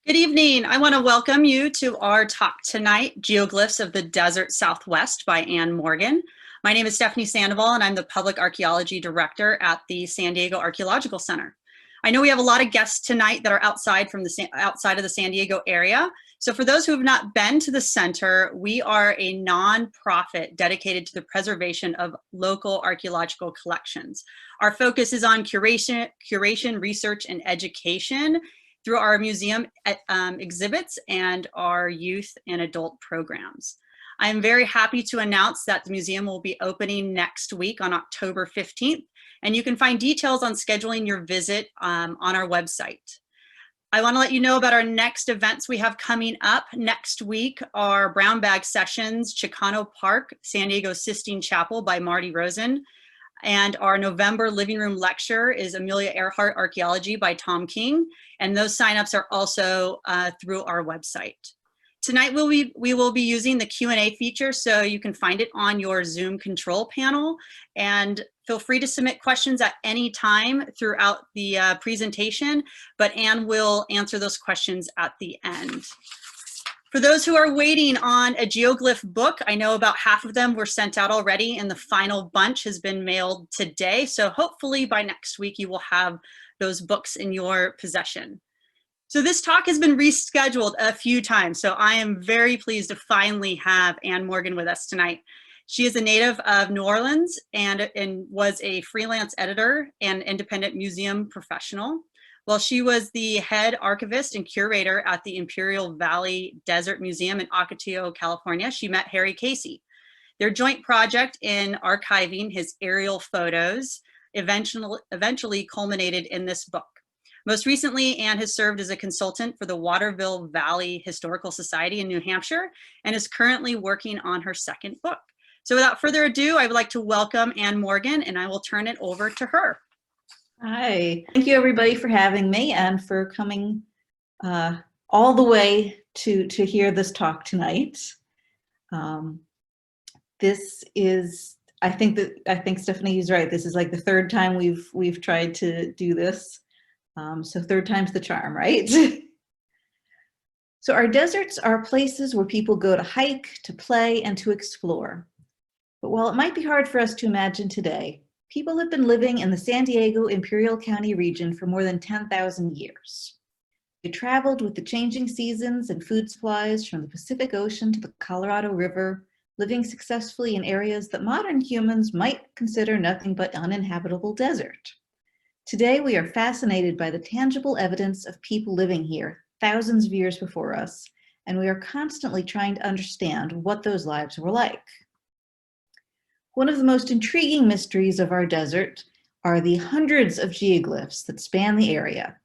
Good evening. I want to welcome you to our talk tonight, Geoglyphs of the Desert Southwest by Ann Morgan. My name is Stephanie Sandoval, and I'm the Public Archaeology Director at the San Diego Archaeological Center. I know we have a lot of guests tonight that are outside of the San Diego area. So for those who have not been to the center, we are a nonprofit dedicated to the preservation of local archaeological collections. Our focus is on curation, research, and education through our museum exhibits and our youth and adult programs. I'm very happy to announce that the museum will be opening next week on October 15th, and you can find details on scheduling your visit on our website. I want to let you know about our next events we have coming up. Next week are Brown Bag Sessions, Chicano Park, San Diego Sistine Chapel by Marty Rosen. And our November living room lecture is Amelia Earhart Archaeology by Tom King. And those signups are also through our website. Tonight we will be using the Q&A feature, so you can find it on your Zoom control panel. And feel free to submit questions at any time throughout the presentation, but Anne will answer those questions at the end. For those who are waiting on a geoglyph book, I know about half of them were sent out already, and the final bunch has been mailed today. So hopefully by next week, you will have those books in your possession. So this talk has been rescheduled a few times, so I am very pleased to finally have Ann Morgan with us tonight. She is a native of New Orleans and was a freelance editor and independent museum professional. While she was the head archivist and curator at the Imperial Valley Desert Museum in Ocotillo, California, she met Harry Casey. Their joint project in archiving his aerial photos eventually culminated in this book. Most recently, Anne has served as a consultant for the Waterville Valley Historical Society in New Hampshire and is currently working on her second book. So without further ado, I would like to welcome Ann Morgan, and I will turn it over to her. Hi, thank you everybody for having me and for coming all the way to hear this talk tonight. This is, I think Stephanie is right. This is like the third time we've tried to do this. So third time's the charm, right? So our deserts are places where people go to hike, to play, and to explore. But while it might be hard for us to imagine today, people have been living in the San Diego Imperial County region for more than 10,000 years. They traveled with the changing seasons and food supplies from the Pacific Ocean to the Colorado River, living successfully in areas that modern humans might consider nothing but uninhabitable desert. Today, we are fascinated by the tangible evidence of people living here thousands of years before us, and we are constantly trying to understand what those lives were like. One of the most intriguing mysteries of our desert are the hundreds of geoglyphs that span the area.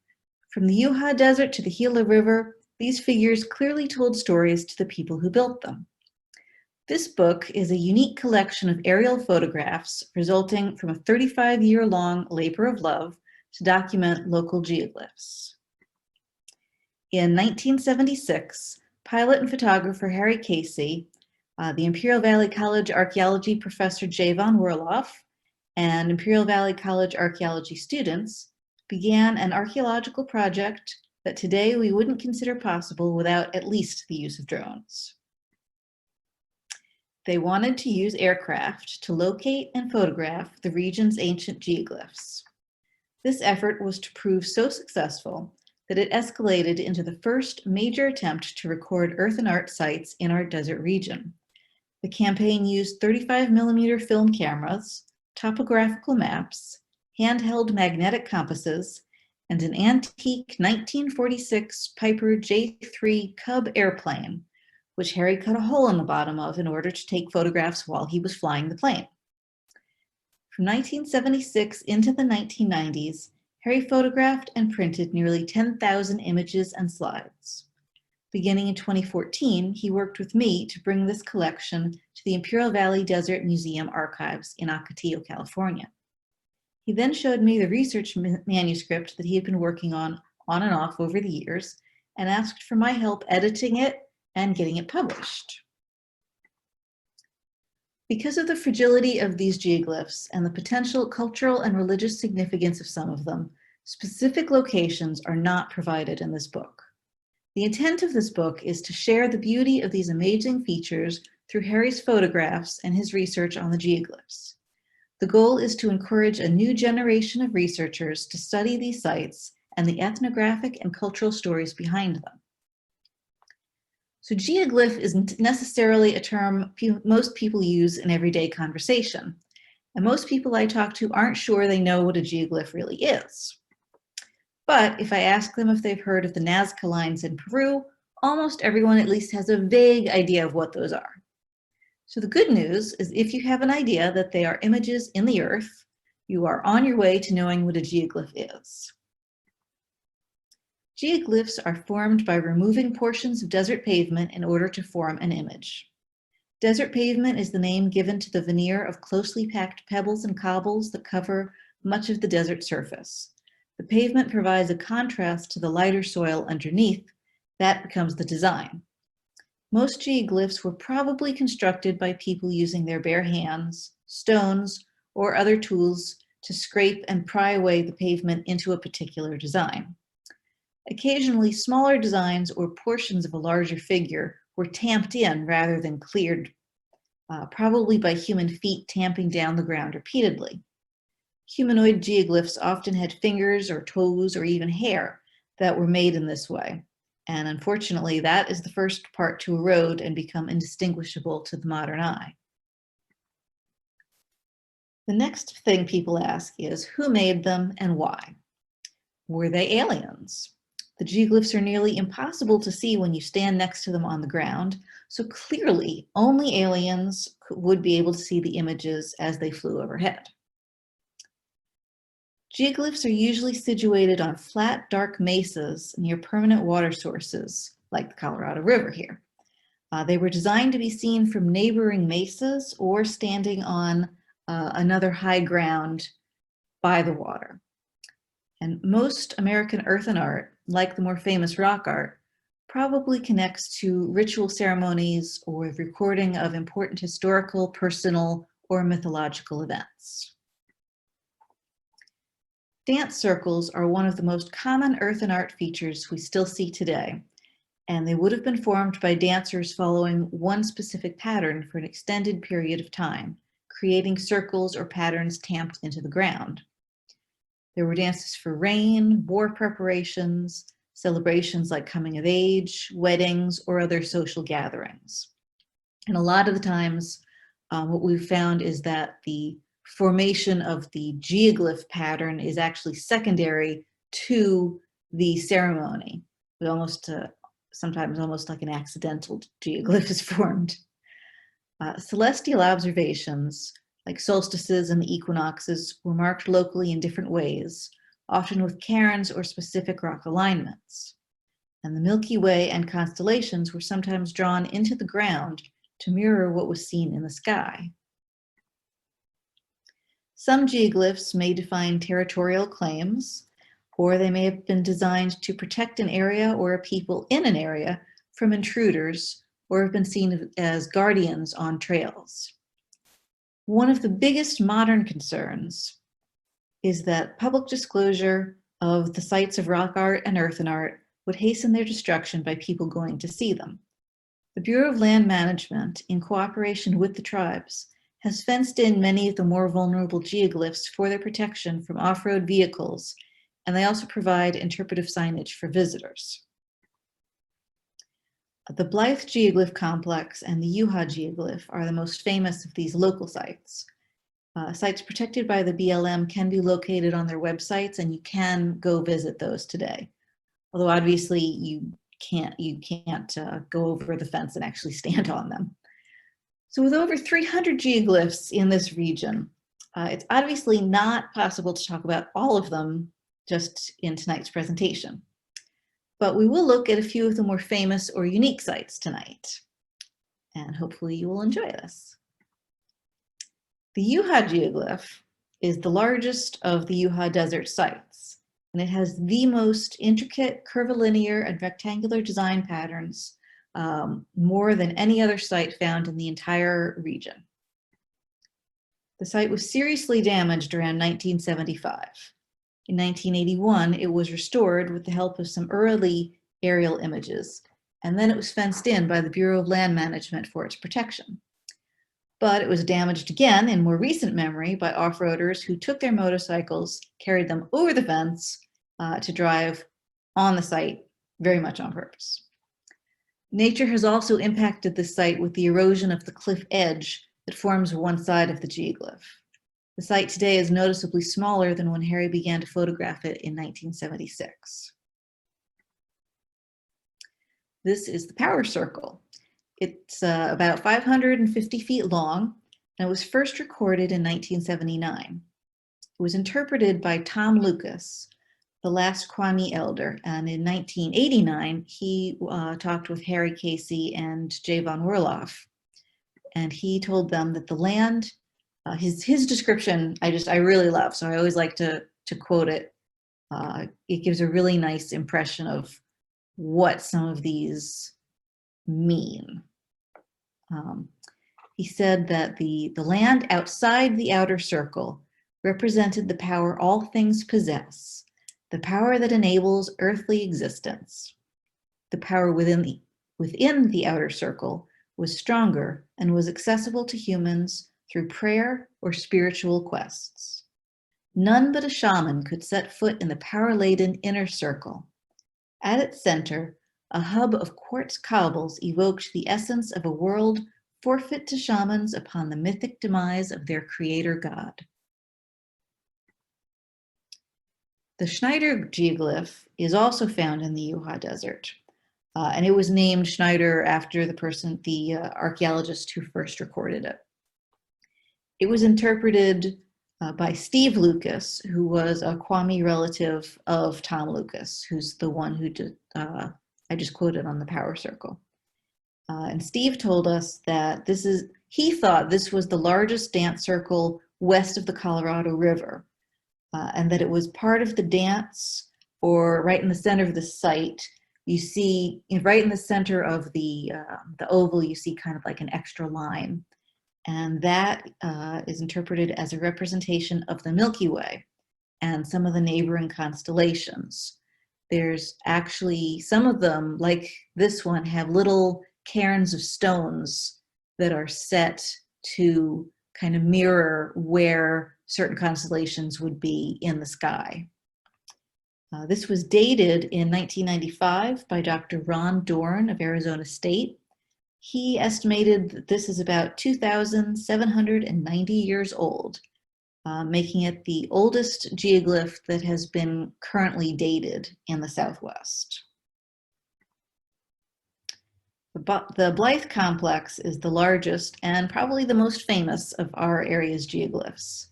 From the Yuha Desert to the Gila River, these figures clearly told stories to the people who built them. This book is a unique collection of aerial photographs resulting from a 35-year-long labor of love to document local geoglyphs. In 1976, pilot and photographer Harry Casey, the Imperial Valley College archaeology professor J. von Werloff, and Imperial Valley College archaeology students began an archaeological project that today we wouldn't consider possible without at least the use of drones. They wanted to use aircraft to locate and photograph the region's ancient geoglyphs. This effort was to prove so successful that it escalated into the first major attempt to record earthen art sites in our desert region. The campaign used 35mm film cameras, topographical maps, handheld magnetic compasses, and an antique 1946 Piper J3 Cub airplane, which Harry cut a hole in the bottom of in order to take photographs while he was flying the plane. From 1976 into the 1990s, Harry photographed and printed nearly 10,000 images and slides. Beginning in 2014, he worked with me to bring this collection to the Imperial Valley Desert Museum archives in Ocotillo, California. He then showed me the research manuscript that he had been working on and off over the years, and asked for my help editing it and getting it published. Because of the fragility of these geoglyphs and the potential cultural and religious significance of some of them, specific locations are not provided in this book. The intent of this book is to share the beauty of these amazing features through Harry's photographs and his research on the geoglyphs. The goal is to encourage a new generation of researchers to study these sites and the ethnographic and cultural stories behind them. So geoglyph isn't necessarily a term most people use in everyday conversation. And most people I talk to aren't sure they know what a geoglyph really is. But if I ask them if they've heard of the Nazca lines in Peru, almost everyone at least has a vague idea of what those are. So the good news is if you have an idea that they are images in the earth, you are on your way to knowing what a geoglyph is. Geoglyphs are formed by removing portions of desert pavement in order to form an image. Desert pavement is the name given to the veneer of closely packed pebbles and cobbles that cover much of the desert surface. The pavement provides a contrast to the lighter soil underneath. That becomes the design. Most geoglyphs were probably constructed by people using their bare hands, stones, or other tools to scrape and pry away the pavement into a particular design. Occasionally, smaller designs or portions of a larger figure were tamped in rather than cleared, probably by human feet tamping down the ground repeatedly. Humanoid geoglyphs often had fingers or toes or even hair that were made in this way. And unfortunately, that is the first part to erode and become indistinguishable to the modern eye. The next thing people ask is, who made them and why? Were they aliens? The geoglyphs are nearly impossible to see when you stand next to them on the ground, so clearly only aliens would be able to see the images as they flew overhead. Geoglyphs are usually situated on flat, dark mesas near permanent water sources, like the Colorado River here. They were designed to be seen from neighboring mesas or standing on another high ground by the water. And most American earthen art, like the more famous rock art, probably connects to ritual ceremonies or recording of important historical, personal, or mythological events. Dance circles are one of the most common earthen art features we still see today, and they would have been formed by dancers following one specific pattern for an extended period of time, creating circles or patterns tamped into the ground. There were dances for rain, war preparations, celebrations like coming of age, weddings, or other social gatherings. And a lot of the times, what we've found is that the formation of the geoglyph pattern is actually secondary to the ceremony. We almost, sometimes almost like an accidental geoglyph is formed. Celestial observations, like solstices and the equinoxes, were marked locally in different ways, often with cairns or specific rock alignments. And the Milky Way and constellations were sometimes drawn into the ground to mirror what was seen in the sky. Some geoglyphs may define territorial claims, or they may have been designed to protect an area or a people in an area from intruders, or have been seen as guardians on trails. One of the biggest modern concerns is that public disclosure of the sites of rock art and earthen art would hasten their destruction by people going to see them. The Bureau of Land Management, in cooperation with the tribes, has fenced in many of the more vulnerable geoglyphs for their protection from off-road vehicles, and they also provide interpretive signage for visitors. The Blythe Geoglyph Complex and the Yuha Geoglyph are the most famous of these local sites. Sites protected by the BLM can be located on their websites, and you can go visit those today. Although obviously you can't go over the fence and actually stand on them. So with over 300 geoglyphs in this region, it's obviously not possible to talk about all of them just in tonight's presentation. But we will look at a few of the more famous or unique sites tonight, and hopefully you will enjoy this. The Yuha geoglyph is the largest of the Yuha Desert sites, and it has the most intricate curvilinear and rectangular design patterns, more than any other site found in the entire region. The site was seriously damaged around 1975. In 1981, it was restored with the help of some early aerial images, and then it was fenced in by the Bureau of Land Management for its protection. But it was damaged again in more recent memory by off-roaders who took their motorcycles, carried them over the fence to drive on the site, very much on purpose. Nature has also impacted the site with the erosion of the cliff edge that forms one side of the geoglyph. The site today is noticeably smaller than when Harry began to photograph it in 1976. This is the power circle. It's about 550 feet long, and it was first recorded in 1979. It was interpreted by Tom Lucas, the last Kwame elder, and in 1989, he talked with Harry Casey and Jay von Werloff, and he told them that the land, his description, I really love, so I always like to quote it. It gives a really nice impression of what some of these mean. He said that the land outside the outer circle represented the power all things possess, the power that enables earthly existence. The power within the outer circle was stronger and was accessible to humans through prayer or spiritual quests. None but a shaman could set foot in the power-laden inner circle. At its center, a hub of quartz cobbles evoked the essence of a world forfeit to shamans upon the mythic demise of their creator god. The Schneider geoglyph is also found in the Uha Desert, and it was named Schneider after the archaeologist who first recorded it. It was interpreted by Steve Lucas, who was a Kwame relative of Tom Lucas, who's the one who I just quoted on the power circle. And Steve told us that he thought this was the largest dance circle west of the Colorado River, and that it was part of the dance, or right in the center of the site. You see, right in the center of the oval, you see kind of like an extra line. And that is interpreted as a representation of the Milky Way and some of the neighboring constellations. There's actually, some of them, like this one, have little cairns of stones that are set to kind of mirror where certain constellations would be in the sky. This was dated in 1995 by Dr. Ron Dorn of Arizona State. He estimated that this is about 2,790 years old, making it the oldest geoglyph that has been currently dated in the Southwest. The Blythe complex is the largest and probably the most famous of our area's geoglyphs.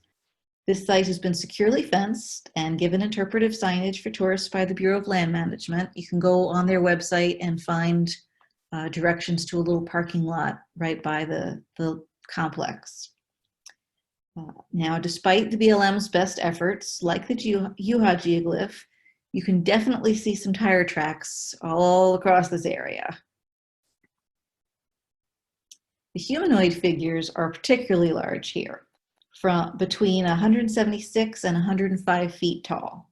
This site has been securely fenced and given interpretive signage for tourists by the Bureau of Land Management. You can go on their website and find directions to a little parking lot right by the complex. Now, despite the BLM's best efforts, like the Uha geoglyph, you can definitely see some tire tracks all across this area. The humanoid figures are particularly large here, from between 176 and 105 feet tall.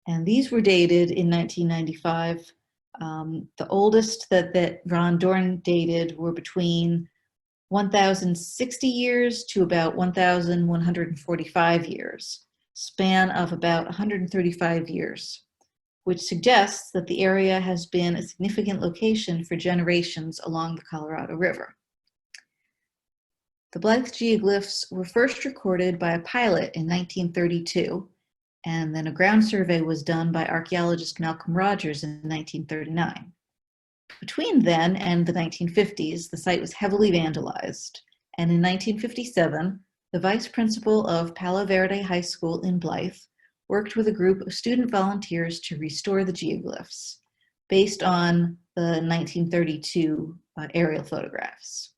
And these were dated in 1995. The oldest that Ron Dorn dated were between 1,060 years to about 1,145 years, span of about 135 years, which suggests that the area has been a significant location for generations along the Colorado River. The Blythe geoglyphs were first recorded by a pilot in 1932, and then a ground survey was done by archaeologist Malcolm Rogers in 1939. Between then and the 1950s, the site was heavily vandalized, and in 1957, the vice principal of Palo Verde High School in Blythe worked with a group of student volunteers to restore the geoglyphs, based on the 1932 aerial photographs.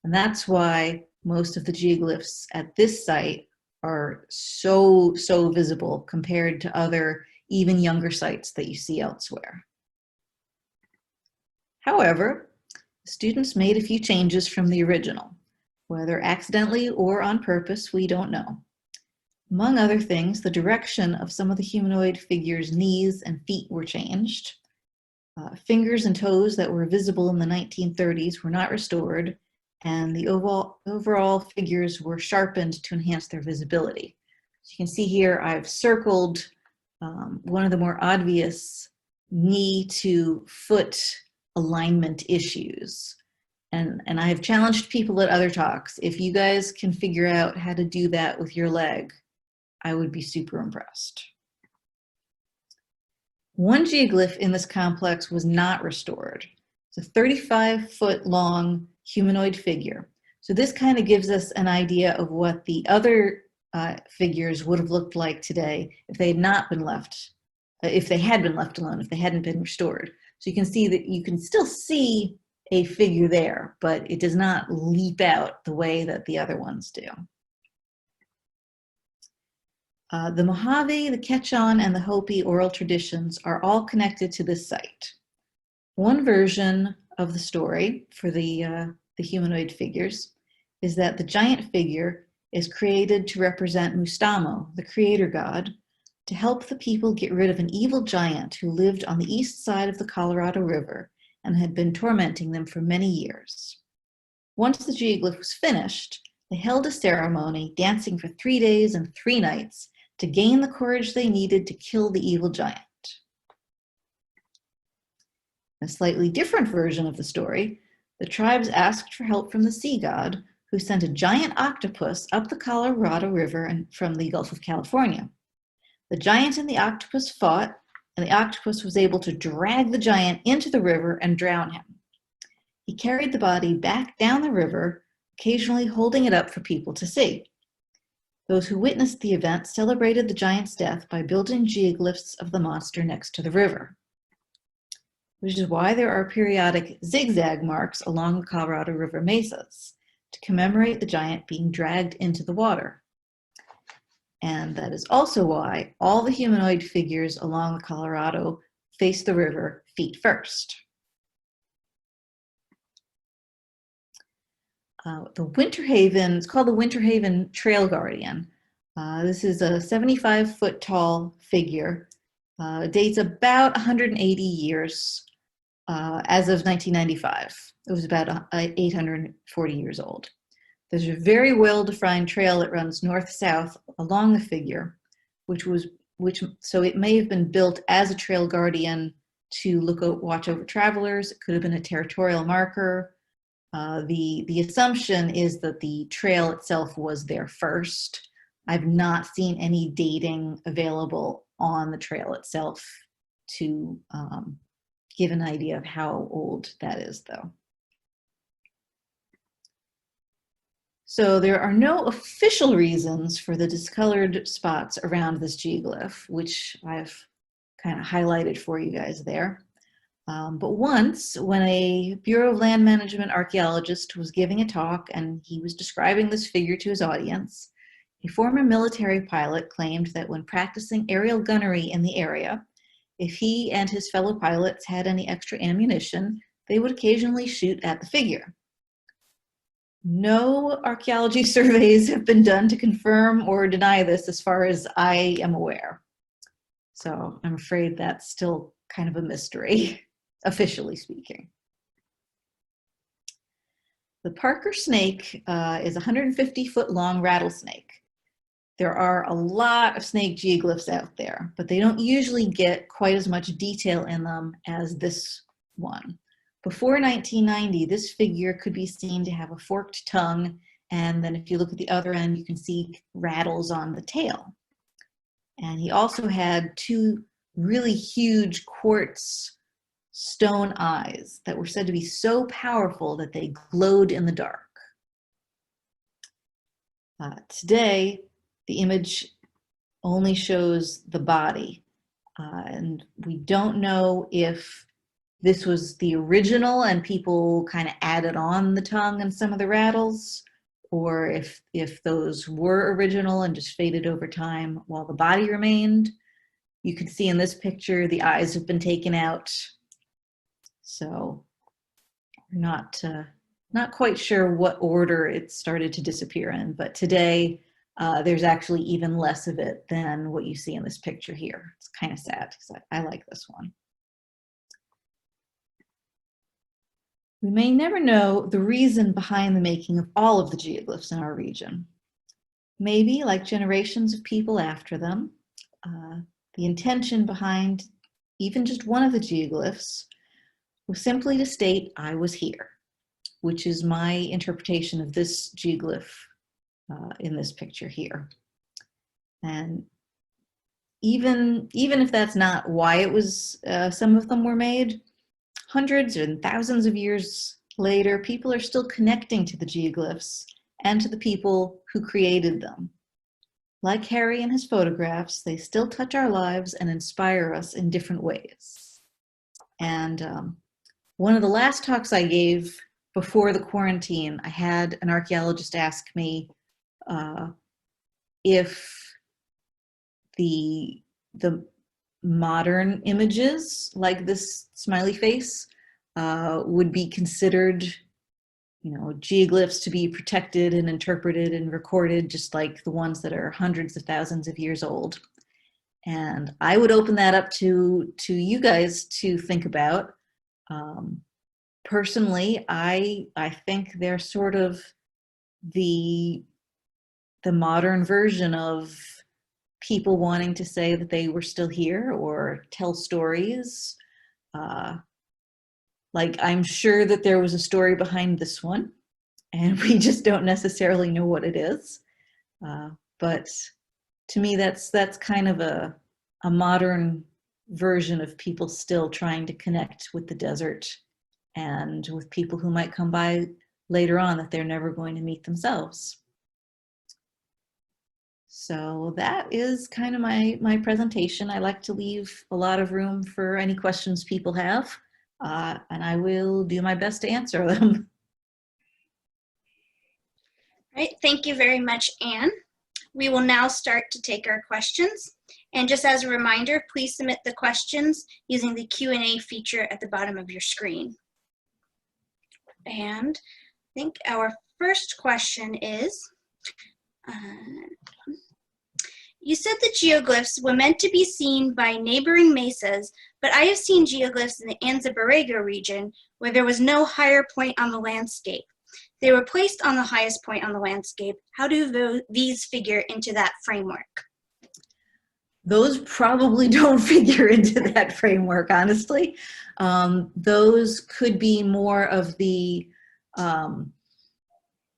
And that's why most of the geoglyphs at this site are so visible compared to other, even younger sites that you see elsewhere. However, students made a few changes from the original, whether accidentally or on purpose, we don't know. Among other things, the direction of some of the humanoid figures' knees and feet were changed. Fingers and toes that were visible in the 1930s were not restored, and the overall figures were sharpened to enhance their visibility. So you can see here I've circled one of the more obvious knee to foot alignment issues. And I have challenged people at other talks, if you guys can figure out how to do that with your leg, I would be super impressed. One geoglyph in this complex was not restored. It's a 35-foot long humanoid figure. So this kind of gives us an idea of what the other figures would have looked like today if they had not been left, if they had been left alone, if they hadn't been restored. So you can see that you can still see a figure there, but it does not leap out the way that the other ones do. The Mojave, the Quechan, and the Hopi oral traditions are all connected to this site. One version of the story for the humanoid figures is that the giant figure is created to represent Mustamo, the creator god, to help the people get rid of an evil giant who lived on the east side of the Colorado River and had been tormenting them for many years. Once the geoglyph was finished, they held a ceremony, dancing for 3 days and 3 nights to gain the courage they needed to kill the evil giant. A slightly different version of the story, the tribes asked for help from the sea god, who sent a giant octopus up the Colorado River and from the Gulf of California. The giant and the octopus fought, and the octopus was able to drag the giant into the river and drown him. He carried the body back down the river, occasionally holding it up for people to see. Those who witnessed the event celebrated the giant's death by building geoglyphs of the monster next to the river, which is why there are periodic zigzag marks along the Colorado River mesas to commemorate the giant being dragged into the water. And that is also why all the humanoid figures along the Colorado face the river feet first. The Winter Haven, it's called the Winter Haven Trail Guardian. This is a 75-foot tall figure, dates about 180 years as of 1995. It was about 840 years old. There's a very well-defined trail that runs north-south along the figure, so it may have been built as a trail guardian to watch over travelers. It could have been a territorial marker. The assumption is that the trail itself was there first. I've not seen any dating available on the trail itself to give an idea of how old that is, though. So there are no official reasons for the discolored spots around this geoglyph, which I've kind of highlighted for you guys there. But once, when a Bureau of Land Management archaeologist was giving a talk and he was describing this figure to his audience, a former military pilot claimed that when practicing aerial gunnery in the area, if he and his fellow pilots had any extra ammunition, they would occasionally shoot at the figure. No archaeology surveys have been done to confirm or deny this as far as I am aware. So I'm afraid that's still kind of a mystery, officially speaking. The Parker snake is a 150-foot long rattlesnake. There are a lot of snake geoglyphs out there, but they don't usually get quite as much detail in them as this one. Before 1990, this figure could be seen to have a forked tongue, and then if you look at the other end, you can see rattles on the tail. And he also had 2 really huge quartz stone eyes that were said to be so powerful that they glowed in the dark. Today, the image only shows the body, and we don't know if this was the original and people kind of added on the tongue and some of the rattles, or if those were original and just faded over time while the body remained. You can see in this picture the eyes have been taken out, so we're not quite sure what order it started to disappear in, but today there's actually even less of it than what you see in this picture here. It's kind of sad because I like this one. We may never know the reason behind the making of all of the geoglyphs in our region. Maybe, like generations of people after them, the intention behind even just one of the geoglyphs was simply to state, "I was here," which is my interpretation of this geoglyph in this picture here. And even if that's not why it was, some of them were made, hundreds and thousands of years later, people are still connecting to the geoglyphs and to the people who created them. Like Harry and his photographs, they still touch our lives and inspire us in different ways. And one of the last talks I gave before the quarantine, I had an archaeologist ask me if the modern images, like this smiley face, would be considered, geoglyphs to be protected and interpreted and recorded, just like the ones that are hundreds of thousands of years old. And I would open that up to you guys to think about. Personally, I think they're sort of the modern version of people wanting to say that they were still here or tell stories. Like, I'm sure that there was a story behind this one, and we just don't necessarily know what it is. But to me, that's kind of a modern version of people still trying to connect with the desert and with people who might come by later on that they're never going to meet themselves. So that is kind of my presentation. I like to leave a lot of room for any questions people have, and I will do my best to answer them. Right, thank you very much, Anne. We will now start to take our questions. And just as a reminder, please submit the questions using the Q&A feature at the bottom of your screen. And I think our first question is, you said the geoglyphs were meant to be seen by neighboring mesas, but I have seen geoglyphs in the Anza-Borrego region where there was no higher point on the landscape. They were placed on the highest point on the landscape. How do these figure into that framework? Those probably don't figure into that framework, honestly. Those could be more of the,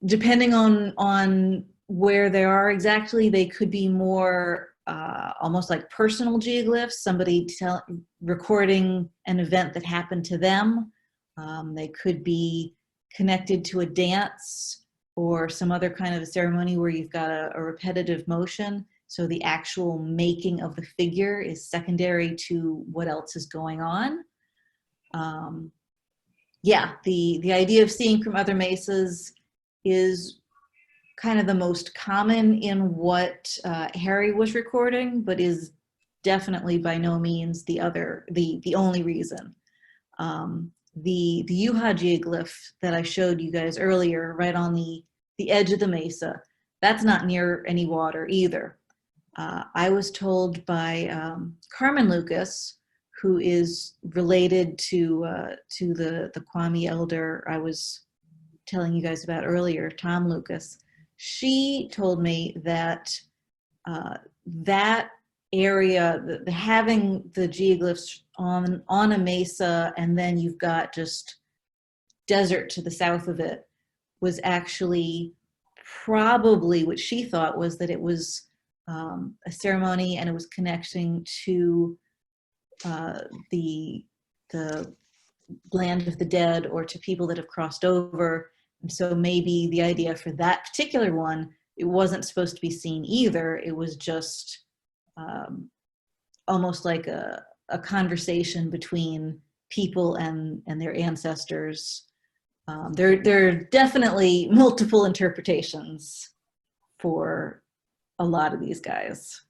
depending on where they are exactly, they could be more almost like personal geoglyphs, somebody recording an event that happened to them. They could be connected to a dance or some other kind of a ceremony where you've got a repetitive motion. So the actual making of the figure is secondary to what else is going on. Yeah, the idea of seeing from other mesas is kind of the most common in what Harry was recording, but is definitely by no means the only reason. The Yuha geoglyph that I showed you guys earlier, right on the edge of the mesa, that's not near any water either. I was told by Carmen Lucas, who is related to the Kwame elder I was telling you guys about earlier, Tom Lucas. She told me that that area, having the geoglyphs on a mesa and then you've got just desert to the south of it, was actually probably what she thought was that it was a ceremony and it was connecting to the land of the dead or to people that have crossed over. And so maybe the idea for that particular one, it wasn't supposed to be seen either. It was just almost like a conversation between people and their ancestors. There are definitely multiple interpretations for a lot of these guys.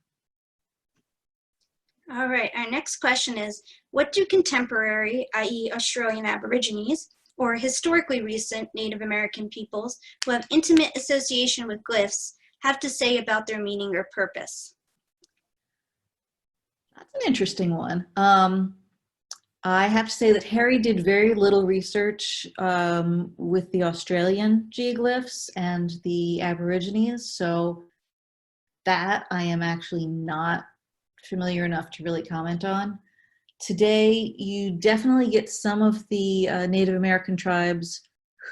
All right, our next question is, what do contemporary, i.e. Australian Aborigines, or historically recent Native American peoples who have intimate association with glyphs have to say about their meaning or purpose? That's an interesting one. I have to say that Harry did very little research with the Australian geoglyphs and the Aborigines, so that I am actually not familiar enough to really comment on. Today, you definitely get some of the Native American tribes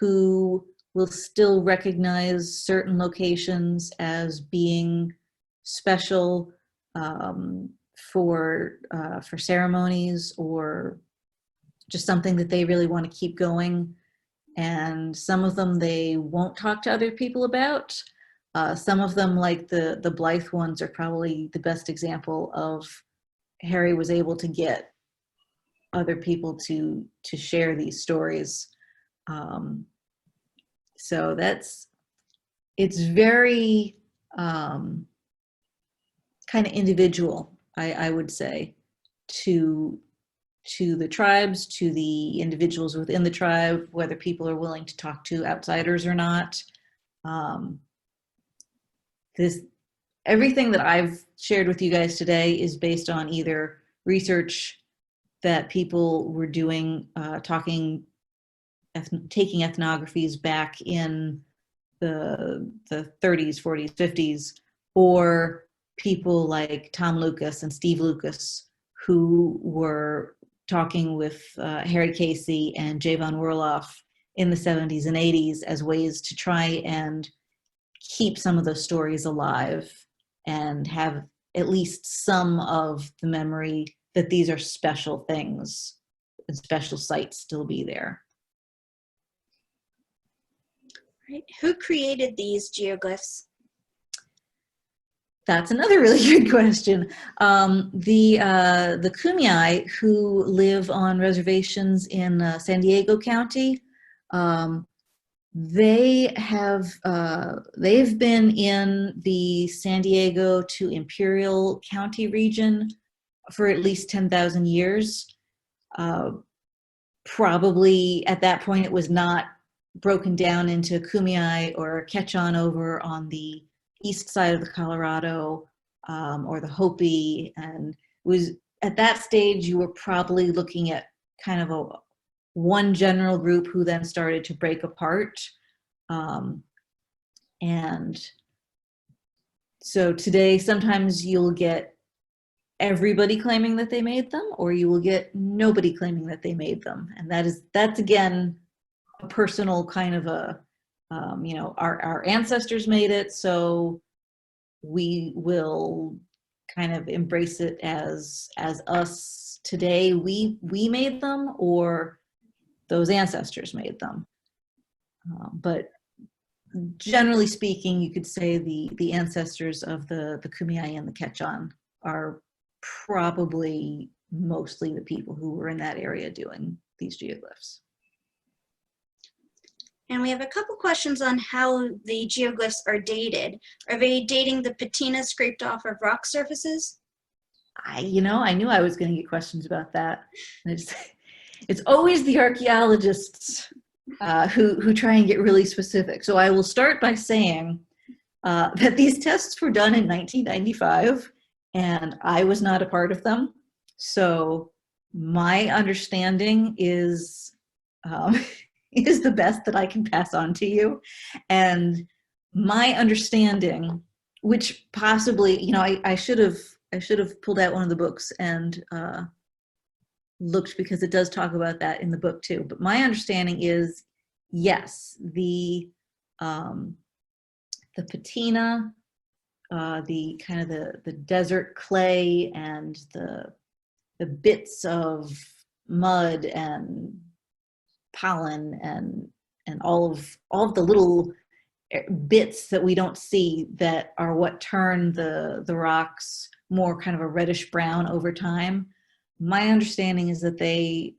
who will still recognize certain locations as being special for ceremonies or just something that they really want to keep going. And some of them they won't talk to other people about. Some of them, like the Blythe ones, are probably the best example of Harry was able to get other people to share these stories. So it's very kind of individual, I would say, to the tribes, to the individuals within the tribe, whether people are willing to talk to outsiders or not. Everything that I've shared with you guys today is based on either research that people were doing, taking ethnographies back in the 30s, 40s, 50s, or people like Tom Lucas and Steve Lucas, who were talking with Harry Casey and Javon Werloff in the 70s and 80s as ways to try and keep some of those stories alive and have at least some of the memory that these are special things and special sites still be there. Right. Who created these geoglyphs? That's another really good question. The Kumeyaay, who live on reservations in San Diego County, they've been in the San Diego to Imperial County region for at least 10,000 years. Probably at that point it was not broken down into Kumeyaay or Quechan over on the east side of the Colorado, or the Hopi, and was at that stage you were probably looking at kind of one general group who then started to break apart. And so today sometimes you'll get everybody claiming that they made them, or you will get nobody claiming that they made them, and that's again a personal kind of a our ancestors made it, so we will kind of embrace it as us today. We made them, or those ancestors made them. But generally speaking, you could say the ancestors of the Kumeyaay and the Quechan are probably mostly the people who were in that area doing these geoglyphs. And we have a couple questions on how the geoglyphs are dated. Are they dating the patina scraped off of rock surfaces? I knew I was going to get questions about that. It's always the archaeologists who try and get really specific. So I will start by saying that these tests were done in 1995, and I was not a part of them. So my understanding is is the best that I can pass on to you. And my understanding, which possibly, I should have pulled out one of the books and looked, because it does talk about that in the book too. But my understanding is, yes, the patina, the kind of the desert clay and the bits of mud and pollen and all of the little bits that we don't see that are what turn the rocks more kind of a reddish brown over time. My understanding is that they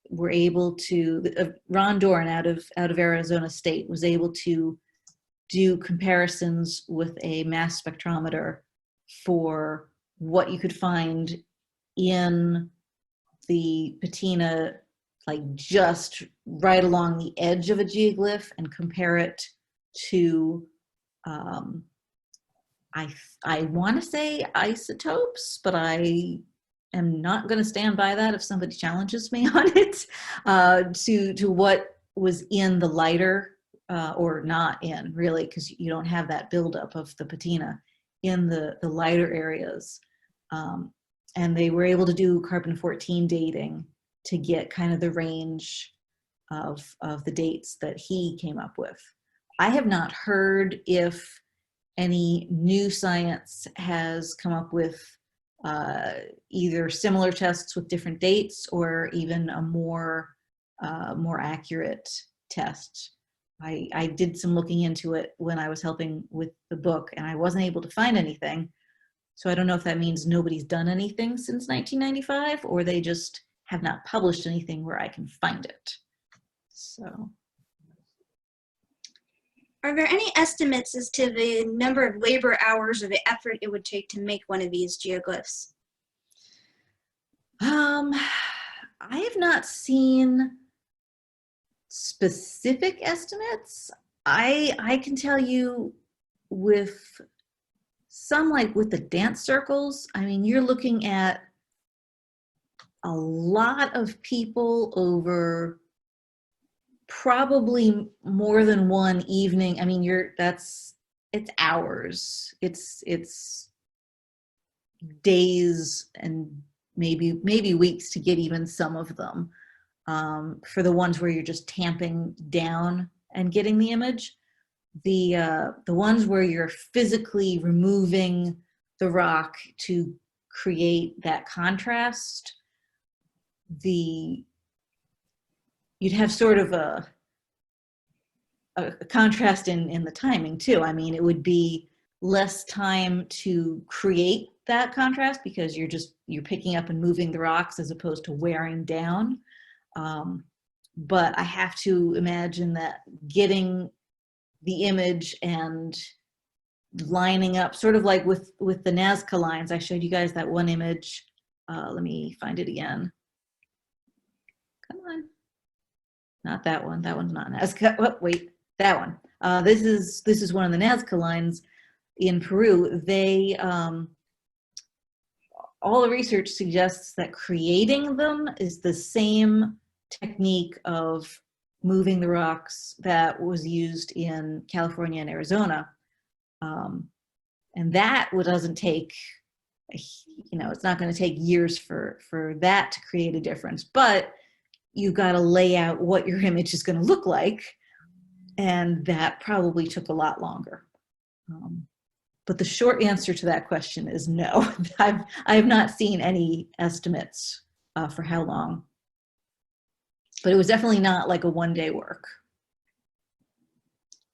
were able to, Ron Dorn out of Arizona State was able to do comparisons with a mass spectrometer for what you could find in the patina, like just right along the edge of a geoglyph, and compare it to, I want to say isotopes, but I am not going to stand by that if somebody challenges me on it, to what was in the lighter, or not in, really, because you don't have that buildup of the patina in the lighter areas. And they were able to do carbon-14 dating to get kind of the range of the dates that he came up with. I have not heard if any new science has come up with either similar tests with different dates or even a more accurate test. I did some looking into it when I was helping with the book, and I wasn't able to find anything. So I don't know if that means nobody's done anything since 1995, or they just have not published anything where I can find it. So. Are there any estimates as to the number of labor hours or the effort it would take to make one of these geoglyphs? I have not seen specific estimates. I can tell you with some, like with the dance circles, I mean, you're looking at a lot of people over probably more than one evening. I mean, it's hours, it's days and maybe weeks to get even some of them. For the ones where you're just tamping down and getting the image, the ones where you're physically removing the rock to create that contrast, you'd have sort of a contrast in the timing too. I mean, it would be less time to create that contrast because you're picking up and moving the rocks as opposed to wearing down. But I have to imagine that getting the image and lining up, sort of like with the Nazca lines. I showed you guys that one image. Let me find it again. Come on. Not that one. That one's not Nazca. Oh, wait, that one. This is one of the Nazca lines in Peru. They all the research suggests that creating them is the same technique of moving the rocks that was used in California and Arizona. And that doesn't take, it's not going to take years for that to create a difference, but you've got to lay out what your image is going to look like. And that probably took a lot longer. But the short answer to that question is no. I have not seen any estimates for how long. But it was definitely not like a one-day work.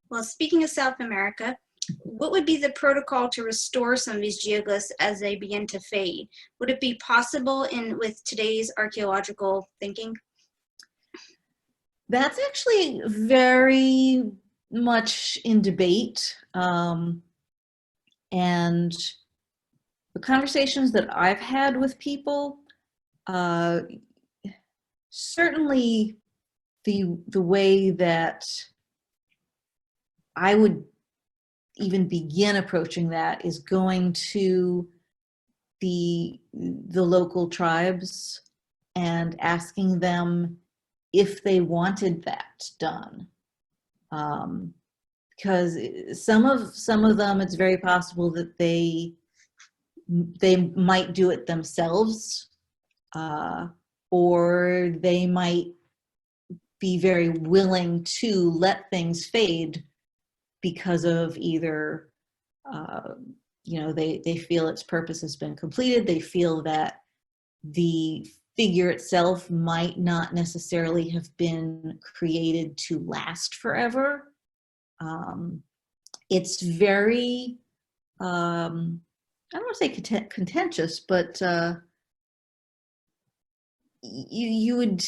Well, speaking of South America, what would be the protocol to restore some of these geoglyphs as they begin to fade? Would it be possible with today's archaeological thinking? That's actually very much in debate. And the conversations that I've had with people, certainly the way that I would even begin approaching that is going to the local tribes and asking them if they wanted that done. Because some of them, it's very possible that they might do it themselves, or they might be very willing to let things fade because of either, they feel its purpose has been completed. They feel that the figure itself might not necessarily have been created to last forever. It's very, I don't want to say contentious, but you would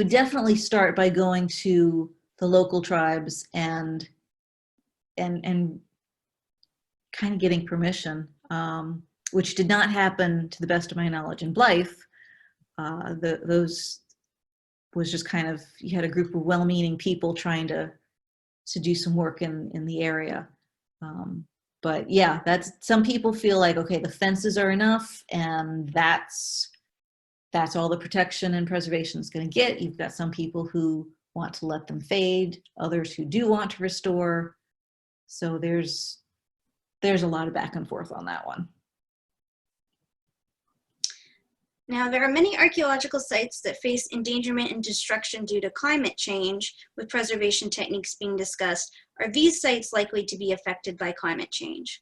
definitely start by going to the local tribes and kind of getting permission, which did not happen, to the best of my knowledge, in Blythe. Those was just kind of, you had a group of well-meaning people trying to do some work in the area. But yeah, that's, some people feel like, okay, the fences are enough and that's all the protection and preservation is going to get. You've got some people who want to let them fade, others who do want to restore. So there's a lot of back and forth on that one. Now, there are many archaeological sites that face endangerment and destruction due to climate change, with preservation techniques being discussed. Are these sites likely to be affected by climate change?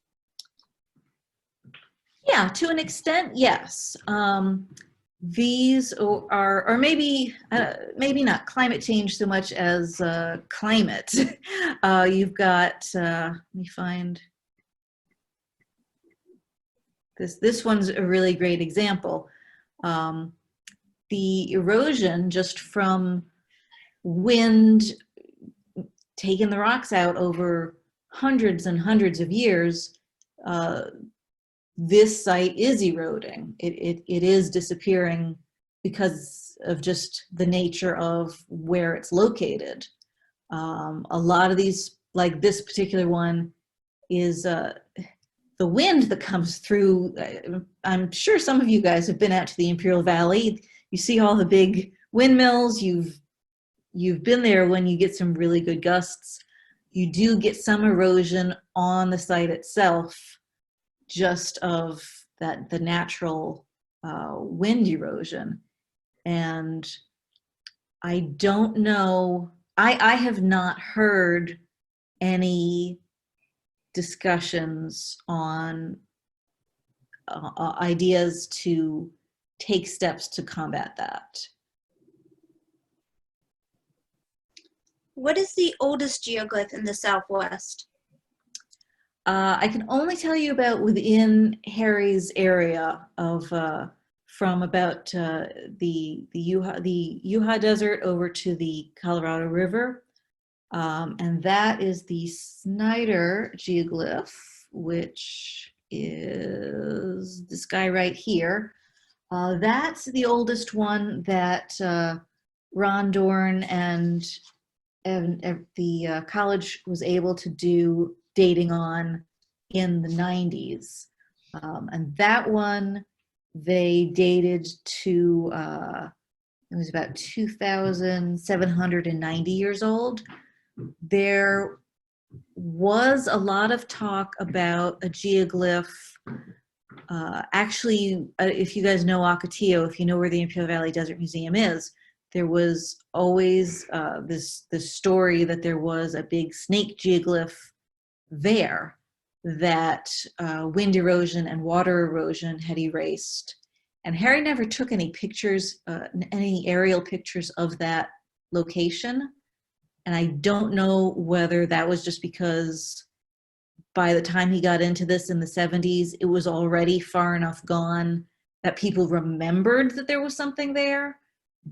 Yeah, to an extent, yes. These are, or maybe not climate change so much as climate. You've got, let me find, this one's a really great example. The erosion just from wind taking the rocks out over hundreds and hundreds of years, this site is eroding. It is disappearing because of just the nature of where it's located. A lot of these, like this particular one, is the wind that comes through. I'm sure some of you guys have been out to the Imperial Valley. You see all the big windmills. You've been there when you get some really good gusts. You do get some erosion on the site itself, just of that, the natural wind erosion. And I don't know, I have not heard any discussions on ideas to take steps to combat that. What is the oldest geoglyph in the Southwest? I can only tell you about within Harry's area of from about the Yuha Desert over to the Colorado River, and that is the Snyder geoglyph, which is this guy right here. That's the oldest one that Ron Dorn and the college was able to do dating on in the 90s. And that one, they dated to, it was about 2,790 years old. There was a lot of talk about a geoglyph. Actually, if you guys know Ocotillo, if you know where the Imperial Valley Desert Museum is, there was always this story that there was a big snake geoglyph there that wind erosion and water erosion had erased. And Harry never took any pictures, any aerial pictures of that location. And I don't know whether that was just because by the time he got into this in the 70s, it was already far enough gone that people remembered that there was something there,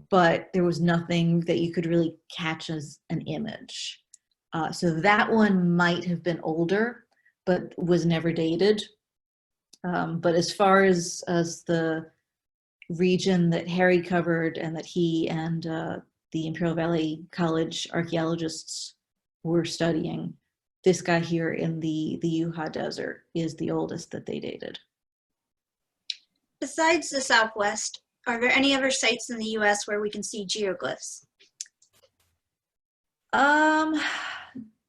but there was nothing that you could really catch as an image. So that one might have been older, but was never dated. But as far as the region that Harry covered and that he and the Imperial Valley College archaeologists were studying, this guy here in the Yuha Desert is the oldest that they dated. Besides the Southwest, are there any other sites in the US where we can see geoglyphs?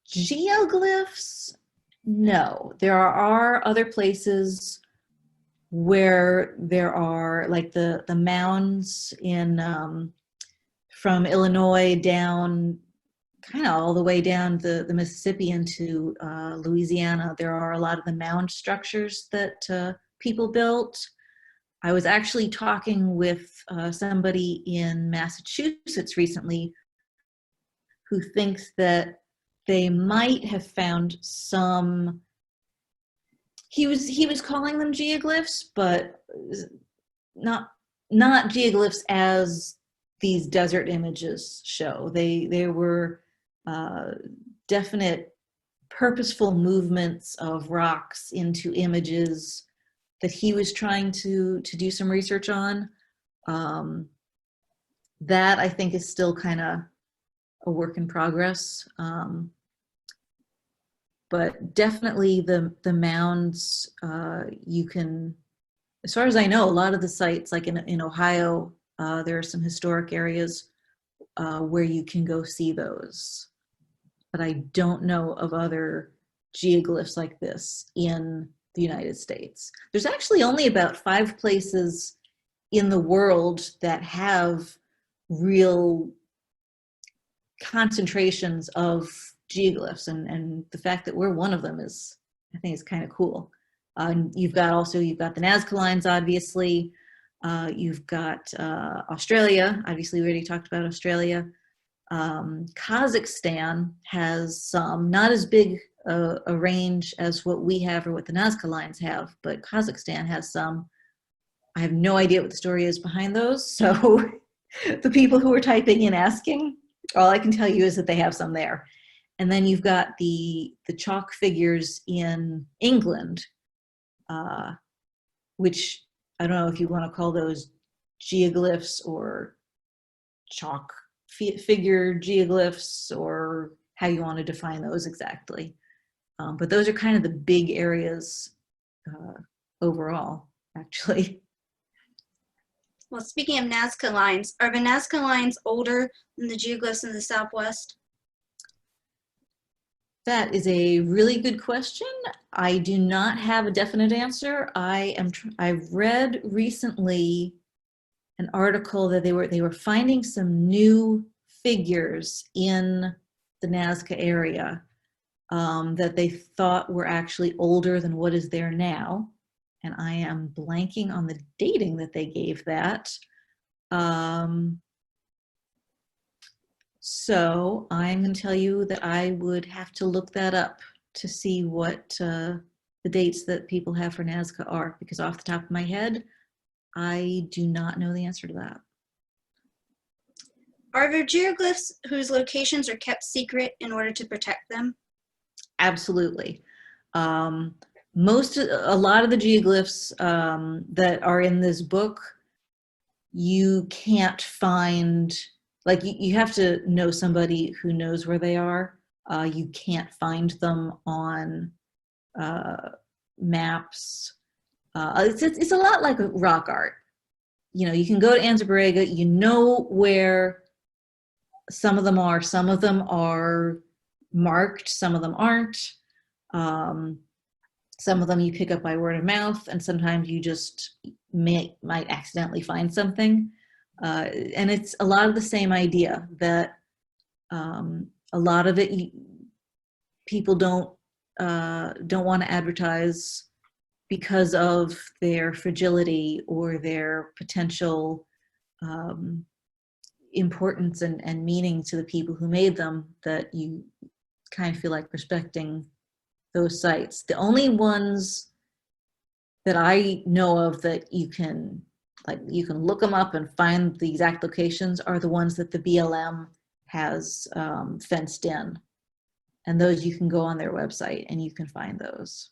Geoglyphs, no. There are other places where there are, like the mounds in from Illinois down, kind of all the way down the Mississippi into Louisiana. There are a lot of the mound structures that people built. I was actually talking with somebody in Massachusetts recently who thinks that they might have found some, he was calling them geoglyphs, but not geoglyphs as these desert images show. They were definite purposeful movements of rocks into images that he was trying to do some research on. That I think is still kind of a work in progress. but definitely the mounds, you can, as far as I know, a lot of the sites, like in Ohio, there are some historic areas where you can go see those. But I don't know of other geoglyphs like this in the United States. There's actually only about 5 places in the world that have real concentrations of geoglyphs, and the fact that we're one of them is, I think, is kind of cool. You've got the Nazca lines, obviously. You've got Australia. Obviously, we already talked about Australia. Kazakhstan has some, not as big a range as what we have or what the Nazca lines have, but Kazakhstan has some. I have no idea what the story is behind those. So the people who are typing in asking, all I can tell you is that they have some there. And then you've got the chalk figures in England, which I don't know if you want to call those geoglyphs or chalk figure geoglyphs, or how you want to define those exactly. But those are kind of the big areas overall, actually. Well, speaking of Nazca lines, are the Nazca lines older than the geoglyphs in the Southwest? That is a really good question. I do not have a definite answer. I've read recently an article that they were finding some new figures in the Nazca area that they thought were actually older than what is there now. And I am blanking on the dating that they gave that. So I'm going to tell you that I would have to look that up to see what the dates that people have for Nazca are, because off the top of my head, I do not know the answer to that. Are there geoglyphs whose locations are kept secret in order to protect them? Absolutely. A lot of the geoglyphs that are in this book, you can't find, like you have to know somebody who knows where they are. You can't find them on maps. It's a lot like rock art. You know, you can go to Anza-Borrega, you know where some of them are marked, some of them aren't. Some of them you pick up by word of mouth, and sometimes you just might accidentally find something. And it's a lot of the same idea that a lot of it people don't want to advertise because of their fragility or their potential importance and meaning to the people who made them, that you kind of feel like respecting those sites. The only ones that I know of that you can look them up and find the exact locations are the ones that the BLM has fenced in. And those you can go on their website and you can find those.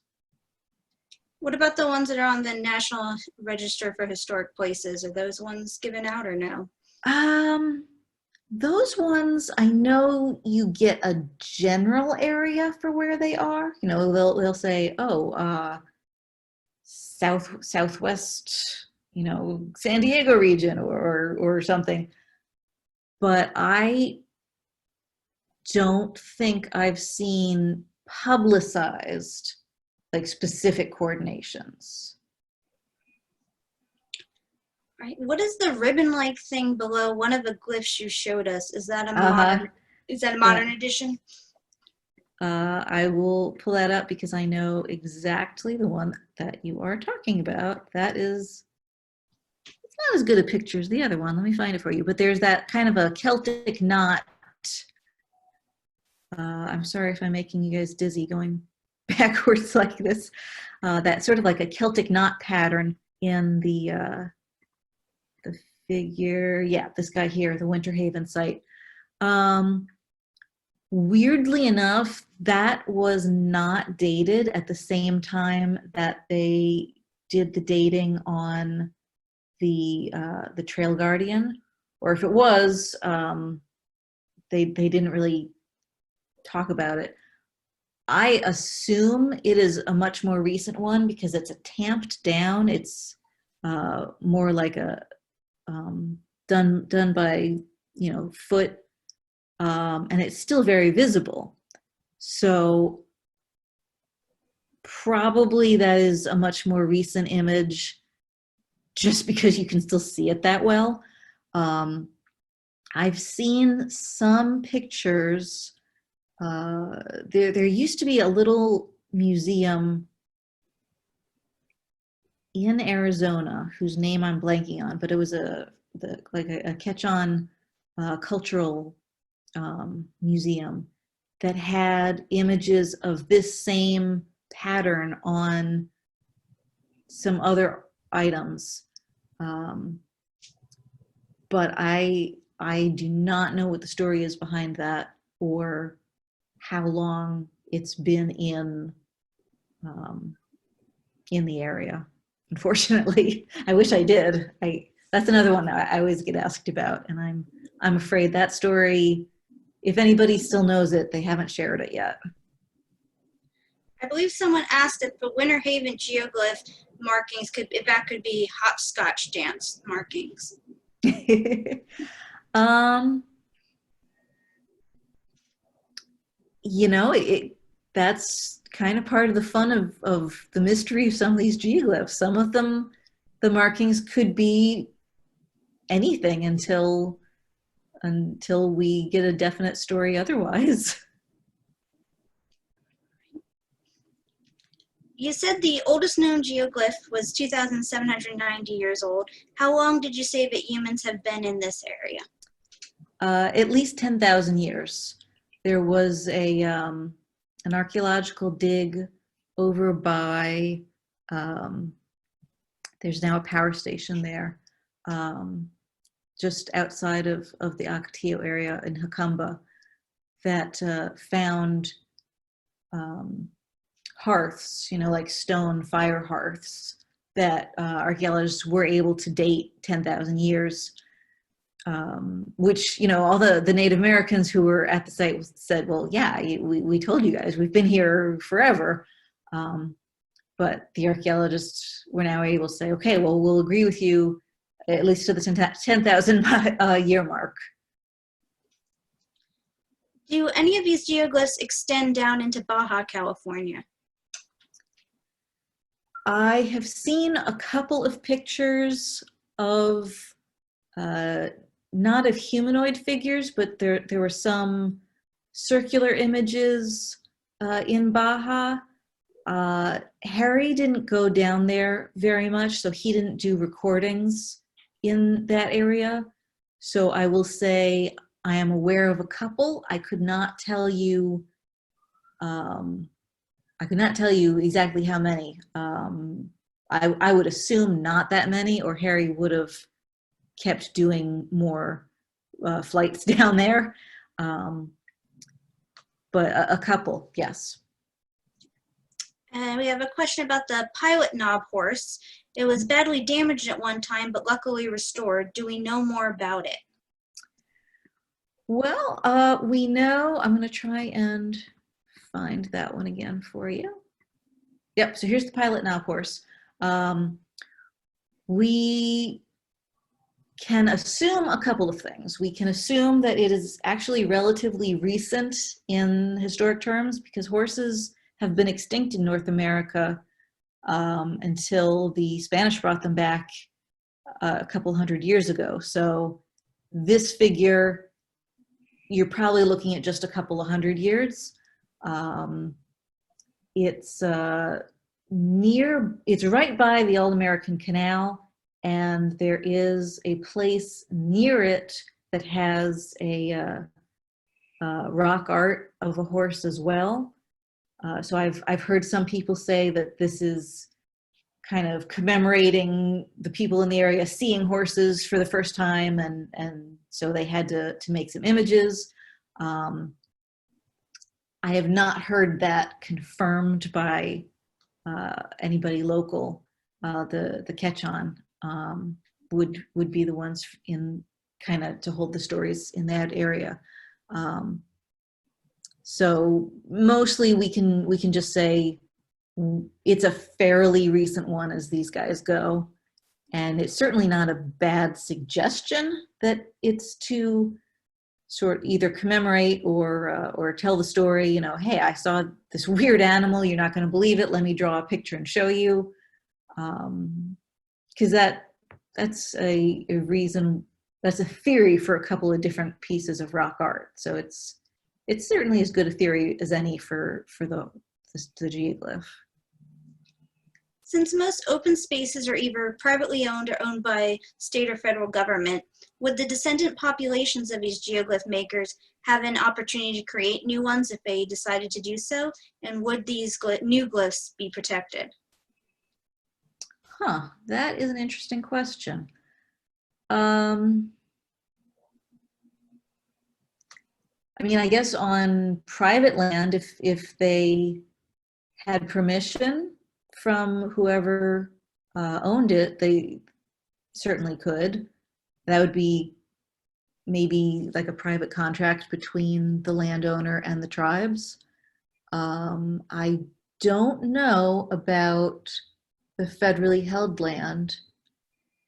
What about the ones that are on the National Register for Historic Places? Are those ones given out or no? Those ones, I know you get a general area for where they are. You know, they'll say, oh, southwest, you know, San Diego region or something. But I don't think I've seen publicized like specific coordinations. Right. What is the ribbon-like thing below one of the glyphs you showed us? Is that a modern edition? I will pull that up because I know exactly the one that you are talking about. That is, it's not as good a picture as the other one. Let me find it for you. But there's that kind of a Celtic knot. I'm sorry if I'm making you guys dizzy going backwards like this. That sort of like a Celtic knot pattern in the figure. Yeah, this guy here, the Winter Haven site. Weirdly enough, that was not dated at the same time that they did the dating on the Trail Guardian, or if it was, they didn't really talk about it. I assume it is a much more recent one because it's a tamped down. It's more like a done by, you know, foot, and it's still very visible. So probably that is a much more recent image, just because you can still see it that well. I've seen some pictures. There used to be a little museum in Arizona whose name I'm blanking on, but it was like a catch-on cultural museum that had images of this same pattern on some other items. But I do not know what the story is behind that, or how long it's been in the area. Unfortunately, I wish I did. That's another one that I always get asked about, and I'm afraid that story, if anybody still knows it, they haven't shared it yet. I believe someone asked if the Winter Haven geoglyph markings could be hopscotch dance markings. You know, that's kind of part of the fun of the mystery of some of these geoglyphs. Some of them, the markings could be anything until we get a definite story otherwise. You said the oldest known geoglyph was 2,790 years old. How long did you say that humans have been in this area? At least 10,000 years. There was an archaeological dig over by, there's now a power station there, just outside of the Ocotillo area in Jacamba, that found hearths, you know, like stone fire hearths that archaeologists were able to date 10,000 years, which, you know, all the Native Americans who were at the site said, well, yeah, we told you guys, we've been here forever. But the archaeologists were now able to say, okay, well, we'll agree with you at least to the 10,000 year mark. Do any of these geoglyphs extend down into Baja California? I have seen a couple of pictures of, not of humanoid figures, but there were some circular images in Baja. Harry didn't go down there very much, so he didn't do recordings in that area. So I will say I am aware of a couple. I could not tell you exactly how many. I would assume not that many, or Harry would have kept doing more flights down there. But a couple, yes. And we have a question about the pilot knob horse. It was badly damaged at one time, but luckily restored. Do we know more about it? Well, we know, I'm going to try and find that one again for you. Yep, so here's the pilot knob horse. We can assume a couple of things. We can assume that it is actually relatively recent in historic terms, because horses have been extinct in North America until the Spanish brought them back a couple hundred years ago. So this figure, you're probably looking at just a couple of hundred years. It's right by the All-American Canal, and there is a place near it that has a rock art of a horse as well. So I've heard some people say that this is kind of commemorating the people in the area seeing horses for the first time, and so they had to make some images. I have not heard that confirmed by anybody local. The catch-on would be the ones in kind of to hold the stories in that area. So mostly we can just say it's a fairly recent one as these guys go. And it's certainly not a bad suggestion that it's to sort of either commemorate or tell the story, you know, hey, I saw this weird animal, you're not going to believe it, let me draw a picture and show you. Because that's a reason, that's a theory for a couple of different pieces of rock art. So it's certainly as good a theory as any for the geoglyph. Since most open spaces are either privately owned or owned by state or federal government, would the descendant populations of these geoglyph makers have an opportunity to create new ones if they decided to do so? And would these new glyphs be protected? Huh, that is an interesting question. I mean, I guess on private land, if they had permission from whoever owned it, they certainly could. That would be maybe like a private contract between the landowner and the tribes. I don't know about the federally held land.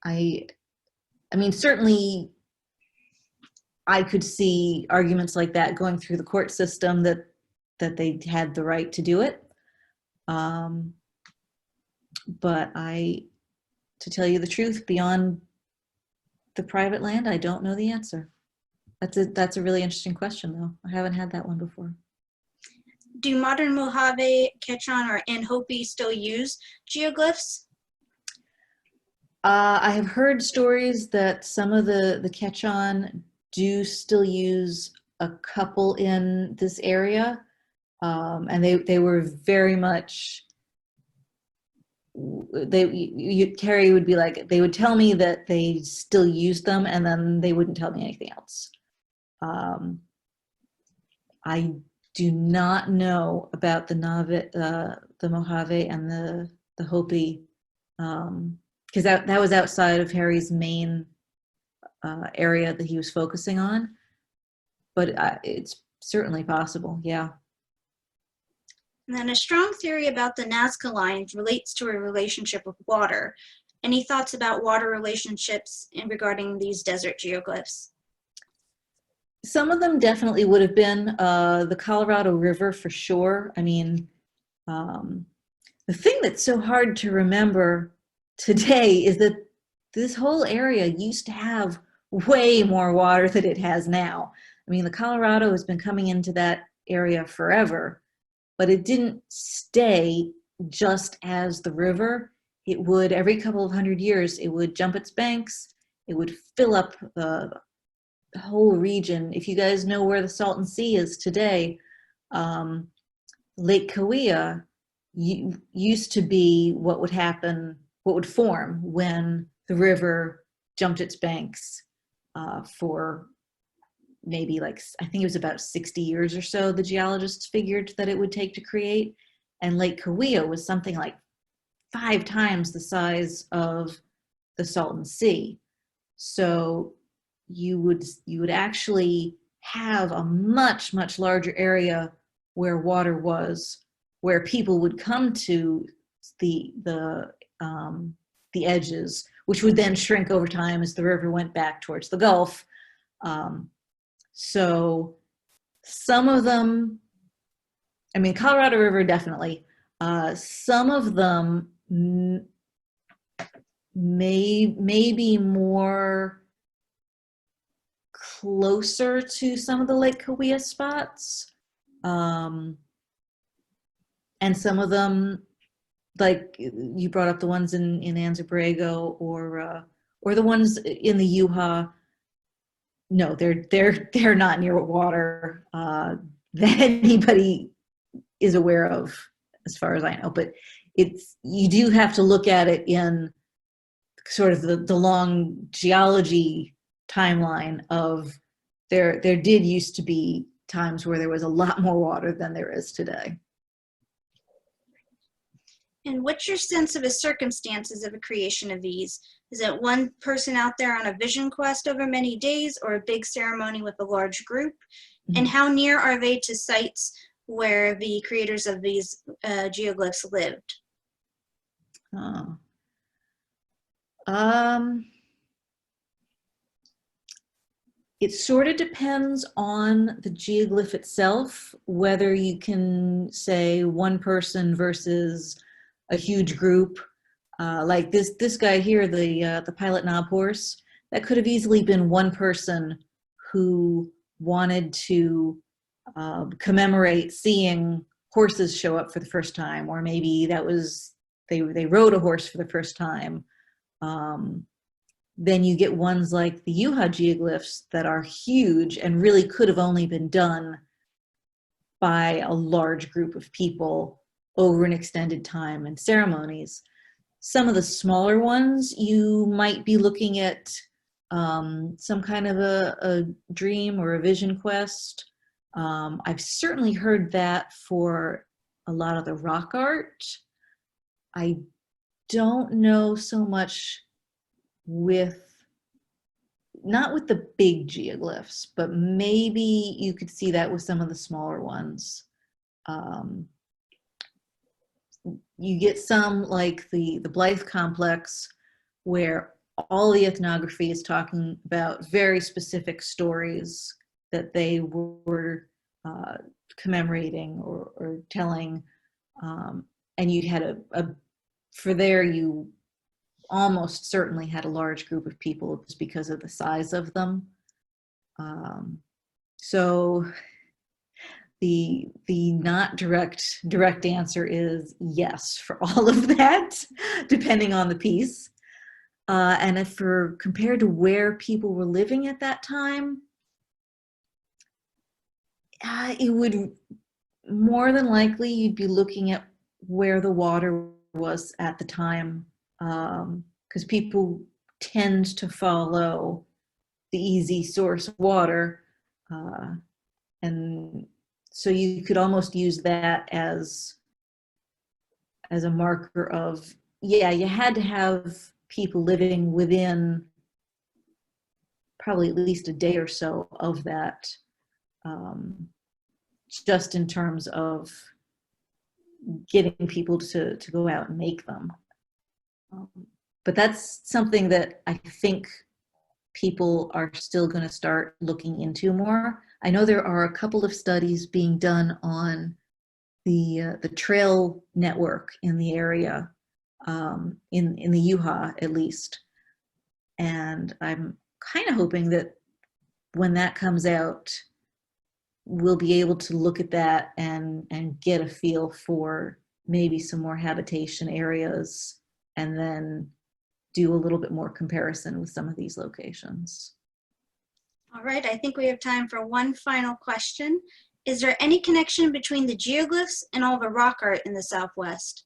I mean, certainly I could see arguments like that going through the court system that they had the right to do it. But to tell you the truth, beyond the private land, I don't know the answer. That's a really interesting question, though. I haven't had that one before. Do modern Mojave, Quechan, and Hopi still use geoglyphs? I have heard stories that some of the Quechan do still use a couple in this area, and they were very much. Carrie would be like, they would tell me that they still use them, and then they wouldn't tell me anything else. I do not know about the Mojave and the Hopi, because that was outside of Harry's main area that he was focusing on. But it's certainly possible, yeah. And then a strong theory about the Nazca lines relates to a relationship with water. Any thoughts about water relationships regarding these desert geoglyphs? Some of them definitely would have been the Colorado River for sure. I mean, the thing that's so hard to remember today is that this whole area used to have way more water than it has now. I mean, the Colorado has been coming into that area forever, but it didn't stay just as the river. It would, every couple of hundred years, it would jump its banks, it would fill up the whole region. If you guys know where the Salton Sea is today, Lake Cahuilla used to be what would form when the river jumped its banks for maybe like, I think it was about 60 years or so, the geologists figured that it would take to create. And Lake Cahuilla was something like 5 times the size of the Salton Sea. So you would actually have a much, much larger area where water was, where people would come to the edges, which would then shrink over time as the river went back towards the Gulf. So some of them, I mean, Colorado River definitely. Some of them may be more closer to some of the Lake Cahuilla spots. And some of them, like you brought up the ones in Anza Borrego or the ones in the Yuha. No, they're not near water that anybody is aware of, as far as I know. But you do have to look at it in sort of the long geology timeline of there did used to be times where there was a lot more water than there is today. And what's your sense of the circumstances of a creation of these? Is it one person out there on a vision quest over many days, or a big ceremony with a large group? And how near are they to sites where the creators of these geoglyphs lived? It sort of depends on the geoglyph itself, whether you can say one person versus a huge group. Like this guy here, the pilot knob horse, that could have easily been one person who wanted to commemorate seeing horses show up for the first time, or maybe that was they rode a horse for the first time. Then you get ones like the Yuha geoglyphs that are huge and really could have only been done by a large group of people over an extended time and ceremonies. Some of the smaller ones, you might be looking at some kind of a dream or a vision quest. I've certainly heard that for a lot of the rock art. I don't know so much not with the big geoglyphs, but maybe you could see that with some of the smaller ones. You get some like the Blythe complex, where all the ethnography is talking about very specific stories that they were commemorating or telling, and you had for there you almost certainly had a large group of people just because of the size of them. So the not direct answer is yes for all of that, depending on the piece. And if compared to where people were living at that time, it would more than likely you'd be looking at where the water was at the time, because people tend to follow the easy source of water, and so you could almost use that as a marker of, yeah, you had to have people living within probably at least a day or so of that, just in terms of getting people to go out and make them. But that's something that I think people are still going to start looking into more. I know there are a couple of studies being done on the trail network in the area, in the Yuha at least, and I'm kind of hoping that when that comes out, we'll be able to look at that and get a feel for maybe some more habitation areas, and then do a little bit more comparison with some of these locations. All right, I think we have time for one final question. Is there any connection between the geoglyphs and all the rock art in the Southwest?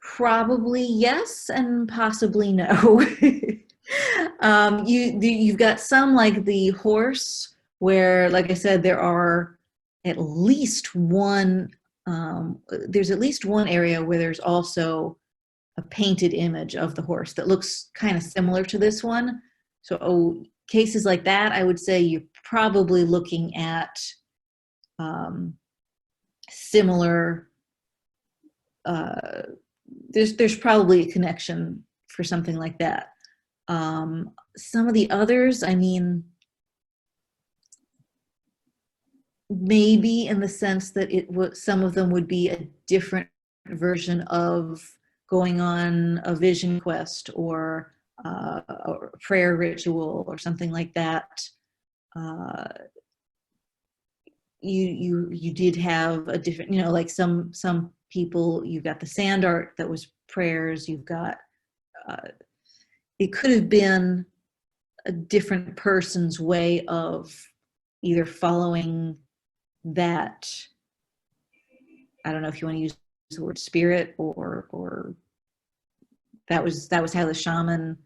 Probably yes, and possibly no. You've got some like the horse, where, like I said, there are at least one, there's at least one area where there's also a painted image of the horse that looks kind of similar to this one. So cases like that, I would say you're probably looking at similar, there's probably a connection for something like that. Some of the others, I mean, maybe in the sense that some of them would be a different version of going on a vision quest or a prayer ritual or something like that. You did have a different, like some people, you've got the sand art that was prayers, you've got, it could have been a different person's way of either following that, I don't know if you want to use the word spirit, or that was how the shaman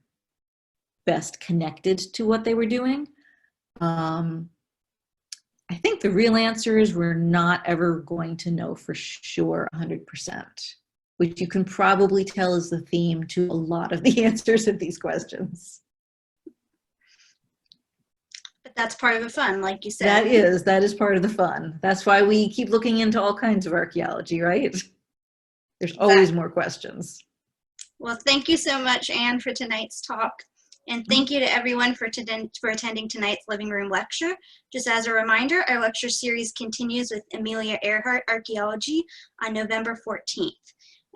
best connected to what they were doing. I think the real answer is we're not ever going to know for sure 100%, which you can probably tell is the theme to a lot of the answers of these questions. But that's part of the fun, like you said. That is part of the fun. That's why we keep looking into all kinds of archaeology, right? There's always more questions. Well, thank you so much, Anne, for tonight's talk. And thank you to everyone for attending tonight's living room lecture. Just as a reminder, our lecture series continues with Amelia Earhart Archaeology on November 14th.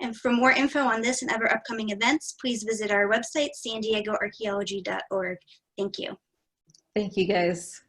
And for more info on this and other upcoming events, please visit our website, sandiegoarchaeology.org. Thank you. Thank you, guys.